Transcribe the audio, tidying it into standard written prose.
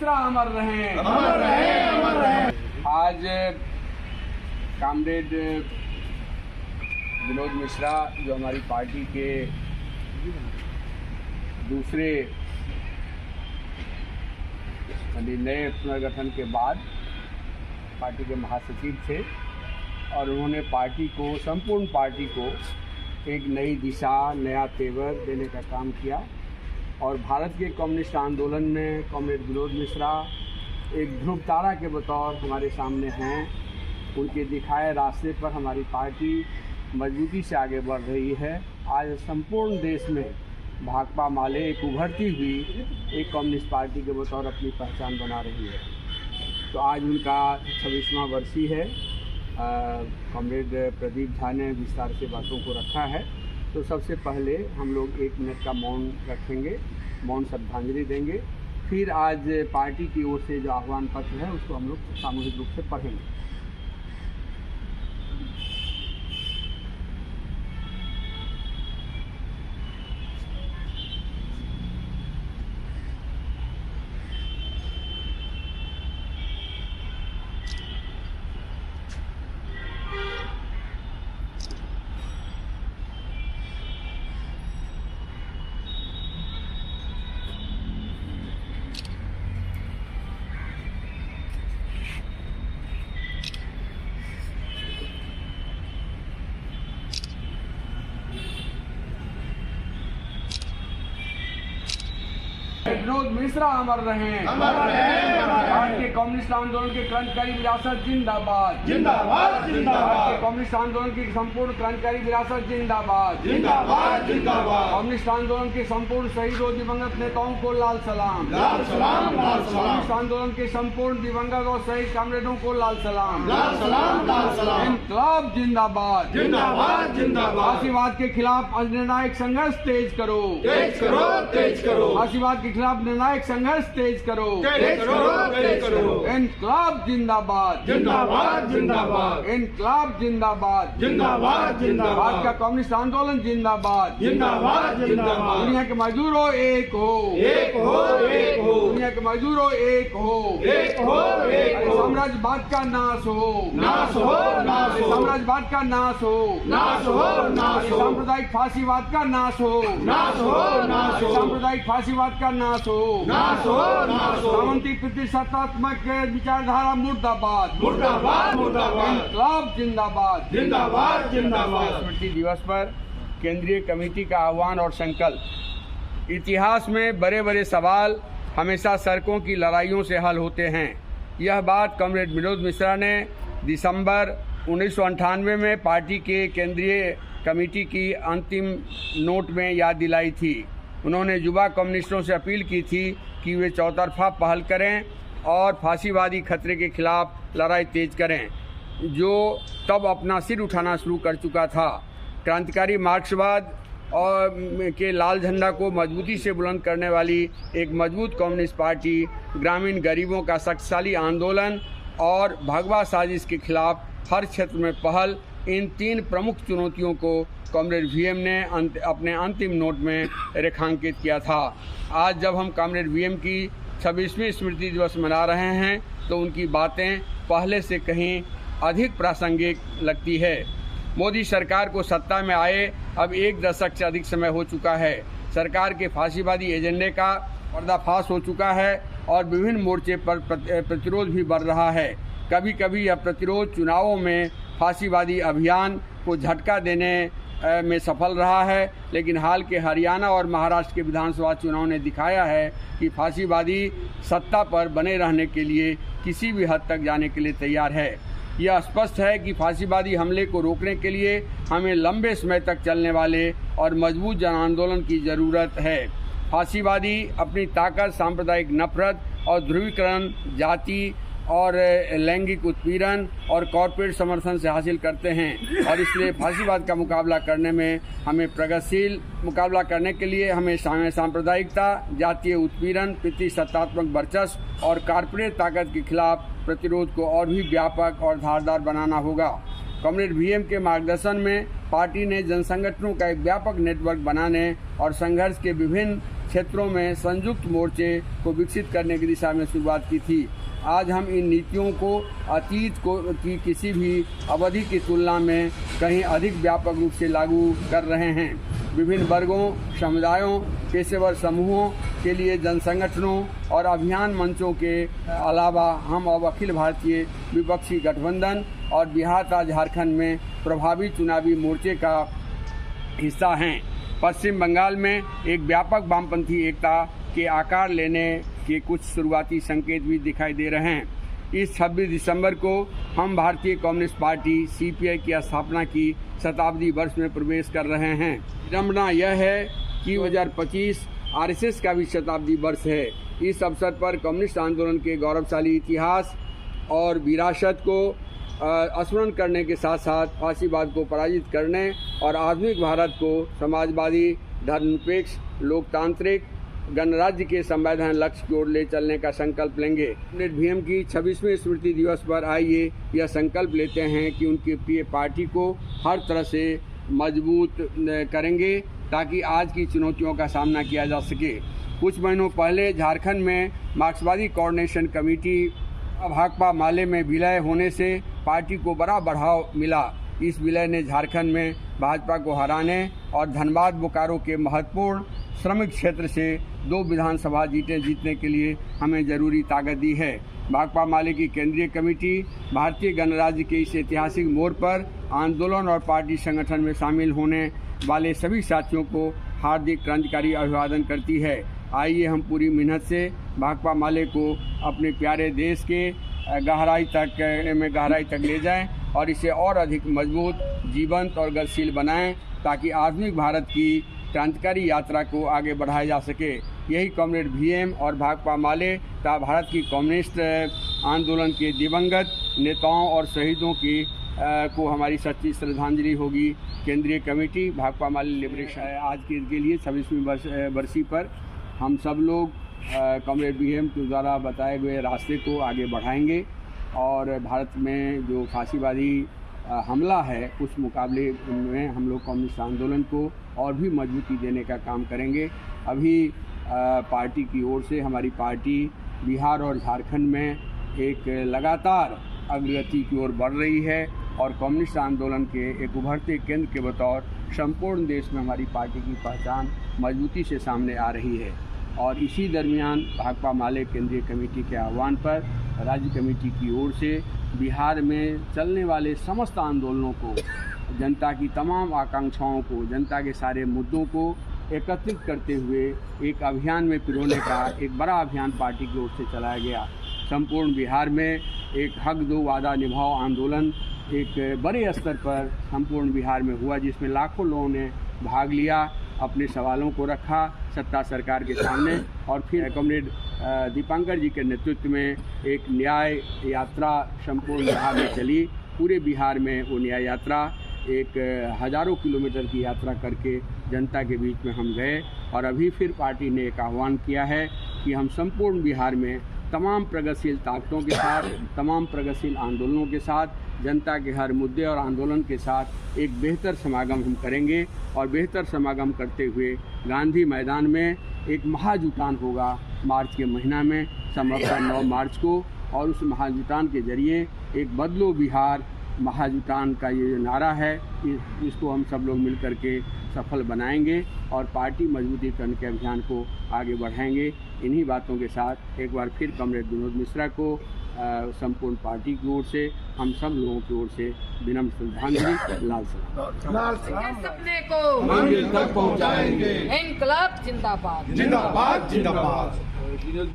मिश्रा अमर रहें, अमर रहें, अमर रहें। आज कॉमरेड विनोद मिश्रा जो हमारी पार्टी के दूसरे नए पुनर्गठन के बाद पार्टी के महासचिव थे और उन्होंने पार्टी को, संपूर्ण पार्टी को एक नई दिशा, नया तेवर देने का काम किया। और भारत के कम्युनिस्ट आंदोलन में कॉमरेड विनोद मिश्रा एक ध्रुव तारा के बतौर हमारे सामने हैं। उनके दिखाए रास्ते पर हमारी पार्टी मजबूती से आगे बढ़ रही है। आज संपूर्ण देश में भाकपा माले एक उभरती हुई एक कम्युनिस्ट पार्टी के बतौर अपनी पहचान बना रही है। तो आज उनका 26वां वर्षी है। कॉमरेड प्रदीप झा ने विस्तार से बातों को रखा है। तो सबसे पहले हम लोग 1 मिनट का मौन रखेंगे, मौन श्रद्धांजलि देंगे। फिर आज पार्टी की ओर से जो आह्वान पत्र है उसको हम लोग सामूहिक रूप से पढ़ेंगे। विनोद मिश्रा अमर रहें, अमर रहें, अमर रहें। भारत के कम्युनिस्ट आंदोलन की क्रांतिकारी विरासत जिंदाबाद, जिंदाबाद, भारत जिंदाबाद। के कम्युनिस्ट आंदोलन की संपूर्ण क्रांतिकारी विरासत जिंदाबाद, जिंदाबाद, जिंदाबाद। कम्युनिस्ट आंदोलन के संपूर्ण शहीदों दिवंगत नेताओं को लाल सलाम, लाल सलाम, लाल सलाम। कम्युनिस्ट आंदोलन के संपूर्ण दिवंगत और शहीद कॉमरेडों को लाल सलाम, लाल सलाम, लाल सलाम। इनकलाब जिंदाबाद, जिंदाबाद, जिंदाबाद। फांसीवाद के खिलाफ निर्णायक संघर्ष तेज करो, तेज करो, तेज करो। फांसीवाद के खिलाफ निर्णायक संघर्ष तेज करो, तेज करो, तेज करो। इनकलाब जिंदाबाद, जिंदाबाद, जिंदाबाद। इनकलाब जिंदाबाद, जिंदाबाद, जिंदाबाद। भारत का कम्युनिस्ट आंदोलन जिंदाबाद, जिंदाबाद, जिंदाबाद। दुनिया के मजदूरों एक हो, एक हो, एक हो। दुनिया के मजदूरों एक हो, एक हो, एक अरे हो। साम्राज्यवाद का नाश हो, नाश हो, नाश हो। साम्राज्यवाद का नाश हो, नाश हो, नाश हो। सांप्रदायिक फांसीवाद का नाश हो, नाश हो, नाश हो। सांप्रदायिक फांसीवाद का नाश हो, नाश हो, नाश हो। सामंती प्रतिशतात्मक विचारधारा मुर्दाबाद, मुर्दाबाद, मुर्दाबाद। इनकलाब जिंदाबाद, जिंदाबाद, जिंदाबाद। स्मृति दिवस पर केंद्रीय कमेटी का आह्वान और संकल्प। इतिहास में बड़े बड़े सवाल हमेशा सड़कों की लड़ाइयों से हल होते हैं। यह बात कॉमरेड विनोद मिश्रा ने दिसंबर 1998 में पार्टी के केंद्रीय कमेटी की अंतिम नोट में याद दिलाई थी। उन्होंने युवा कम्युनिस्टों से अपील की थी कि वे चौतरफा पहल करें और फांसीवादी खतरे के खिलाफ लड़ाई तेज करें, जो तब अपना सिर उठाना शुरू कर चुका था। क्रांतिकारी मार्क्सवाद और के लाल झंडा को मजबूती से बुलंद करने वाली एक मजबूत कम्युनिस्ट पार्टी, ग्रामीण गरीबों का शक्तिशाली आंदोलन और भगवा साजिश के खिलाफ हर क्षेत्र में पहल, इन 3 प्रमुख चुनौतियों को कॉमरेड वीएम ने अपने अंतिम नोट में रेखांकित किया था। आज जब हम कॉमरेड वीएम की 26वीं स्मृति दिवस मना रहे हैं तो उनकी बातें पहले से कहीं अधिक प्रासंगिक लगती है। मोदी सरकार को सत्ता में आए अब 1 दशक से अधिक समय हो चुका है। सरकार के फांसीवादी एजेंडे का पर्दाफाश हो चुका है और विभिन्न मोर्चे पर प्रतिरोध भी बढ़ रहा है। कभी कभी यह प्रतिरोध चुनावों में फांसीवादी अभियान को झटका देने में सफल रहा है, लेकिन हाल के हरियाणा और महाराष्ट्र के विधानसभा चुनाव ने दिखाया है कि फांसीवादी सत्ता पर बने रहने के लिए किसी भी हद तक जाने के लिए तैयार है। यह स्पष्ट है कि फांसीवादी हमले को रोकने के लिए हमें लंबे समय तक चलने वाले और मजबूत जन आंदोलन की ज़रूरत है। फांसीवादी अपनी ताकत सांप्रदायिक नफरत और ध्रुवीकरण, जाति और लैंगिक उत्पीड़न और कॉरपोरेट समर्थन से हासिल करते हैं और इसलिए फांसीवाद का मुकाबला करने में हमें प्रगतिशील मुकाबला करने के लिए हमें सांप्रदायिकता, जातीय उत्पीड़न, प्रतिसत्तात्मक वर्चस्व और कॉरपोरेट ताकत के खिलाफ प्रतिरोध को और भी व्यापक और धारदार बनाना होगा। कॉमरेड वीएम के मार्गदर्शन में पार्टी ने जनसंगठनों का एक व्यापक नेटवर्क बनाने और संघर्ष के विभिन्न क्षेत्रों में संयुक्त मोर्चे को विकसित करने की दिशा में शुरुआत की थी। आज हम इन नीतियों को अतीत की किसी भी अवधि की तुलना में कहीं अधिक व्यापक रूप से लागू कर रहे हैं। विभिन्न वर्गों, समुदायों, पेशेवर समूहों के लिए जनसंगठनों और अभियान मंचों के अलावा हम अब अखिल भारतीय विपक्षी गठबंधन और बिहार तथा झारखंड में प्रभावी चुनावी मोर्चे का हिस्सा हैं। पश्चिम बंगाल में एक व्यापक वामपंथी एकता के आकार लेने के कुछ शुरुआती संकेत भी दिखाई दे रहे हैं। इस 26 दिसंबर को हम भारतीय कम्युनिस्ट पार्टी CPI की स्थापना की शताब्दी वर्ष में प्रवेश कर रहे हैं। विडंबना यह है कि 2025 RSS का भी शताब्दी वर्ष है। इस अवसर पर कम्युनिस्ट आंदोलन के गौरवशाली इतिहास और विरासत को स्मरण करने के साथ साथ फासीवाद को पराजित करने और आधुनिक भारत को समाजवादी, धर्मनिरपेक्ष, लोकतांत्रिक गणराज्य के संवैधानिक लक्ष्य की ओर ले चलने का संकल्प लेंगे। कॉमरेड भीम की 26वें स्मृति दिवस पर आइए यह संकल्प लेते हैं कि उनकी प्रिय पार्टी को हर तरह से मजबूत करेंगे ताकि आज की चुनौतियों का सामना किया जा सके। कुछ महीनों पहले झारखंड में मार्क्सवादी कोऑर्डिनेशन कमेटी भाकपा माले में विलय होने से पार्टी को बड़ा बढ़ाव मिला। इस विलय ने झारखंड में भाजपा को हराने और धनबाद बोकारो के महत्वपूर्ण श्रमिक क्षेत्र से 2 विधानसभा जीतने के लिए हमें जरूरी ताकत दी है। भाकपा माले की केंद्रीय कमेटी भारतीय गणराज्य के इस ऐतिहासिक मोड़ पर आंदोलन और पार्टी संगठन में शामिल होने वाले सभी साथियों को हार्दिक क्रांतिकारी अभिवादन करती है। आइए हम पूरी मेहनत से भाकपा माले को अपने प्यारे देश के गहराई तक ले जाएं और इसे और अधिक मजबूत, जीवंत और गतिशील बनाएं ताकि आधुनिक भारत की क्रांतिकारी यात्रा को आगे बढ़ाया जा सके। यही कॉमरेड भीम और भाकपा माले तथा भारत की कम्युनिस्ट आंदोलन के दिवंगत नेताओं और शहीदों की को हमारी सच्ची श्रद्धांजलि होगी। केंद्रीय कमेटी भाकपा माले लिबरेशन आज के लिए 26वीं बरसी पर हम सब लोग कॉमरेड भीम के द्वारा बताए गए रास्ते को आगे बढ़ाएंगे और भारत में जो फांसीवादी हमला है उस मुकाबले में हम लोग कम्युनिस्ट आंदोलन को और भी मजबूती देने का काम करेंगे। अभी पार्टी की ओर से हमारी पार्टी बिहार और झारखंड में एक लगातार अग्रगति की ओर बढ़ रही है और कम्युनिस्ट आंदोलन के एक उभरते केंद्र के बतौर संपूर्ण देश में हमारी पार्टी की पहचान मजबूती से सामने आ रही है। और इसी दरमियान भाकपा माले केंद्रीय कमेटी के आह्वान पर राज्य कमेटी की ओर से बिहार में चलने वाले समस्त आंदोलनों को, जनता की तमाम आकांक्षाओं को, जनता के सारे मुद्दों को एकत्रित करते हुए एक अभियान में पिरोने का एक बड़ा अभियान पार्टी की ओर से चलाया गया। संपूर्ण बिहार में एक हक दो वादा निभाओ आंदोलन एक बड़े स्तर पर संपूर्ण बिहार में हुआ, जिसमें लाखों लोगों ने भाग लिया, अपने सवालों को रखा सत्ता सरकार के सामने और फिर कॉमरेड दीपांकर जी के नेतृत्व में एक न्याय यात्रा संपूर्ण बिहार में चली। पूरे बिहार में वो न्याय यात्रा एक हज़ारों किलोमीटर की यात्रा करके जनता के बीच में हम गए और अभी फिर पार्टी ने एक आह्वान किया है कि हम संपूर्ण बिहार में तमाम प्रगतिशील ताकतों के साथ, तमाम प्रगतिशील आंदोलनों के साथ, जनता के हर मुद्दे और आंदोलन के साथ एक बेहतर समागम हम करेंगे और बेहतर समागम करते हुए गांधी मैदान में एक महाजुटान होगा मार्च के महीना में, संभवतः 9 मार्च को। और उस महाजुटान के जरिए एक बदलो बिहार महाजुटान का ये नारा है, इसको हम सब लोग मिल कर के सफल बनाएंगे और पार्टी मजबूतीकरण के अभियान को आगे बढ़ाएंगे। इन्हीं बातों के साथ एक बार फिर कॉमरेड विनोद मिश्रा को संपूर्ण पार्टी की ओर से, हम सब लोगों की ओर से विनम्र श्रद्धांजलि। लाल सलाम। सपने को मंजिल तक पहुंचाएंगे। इनकलाब जिंदाबाद। जिंदाबाद जिंदाबाद।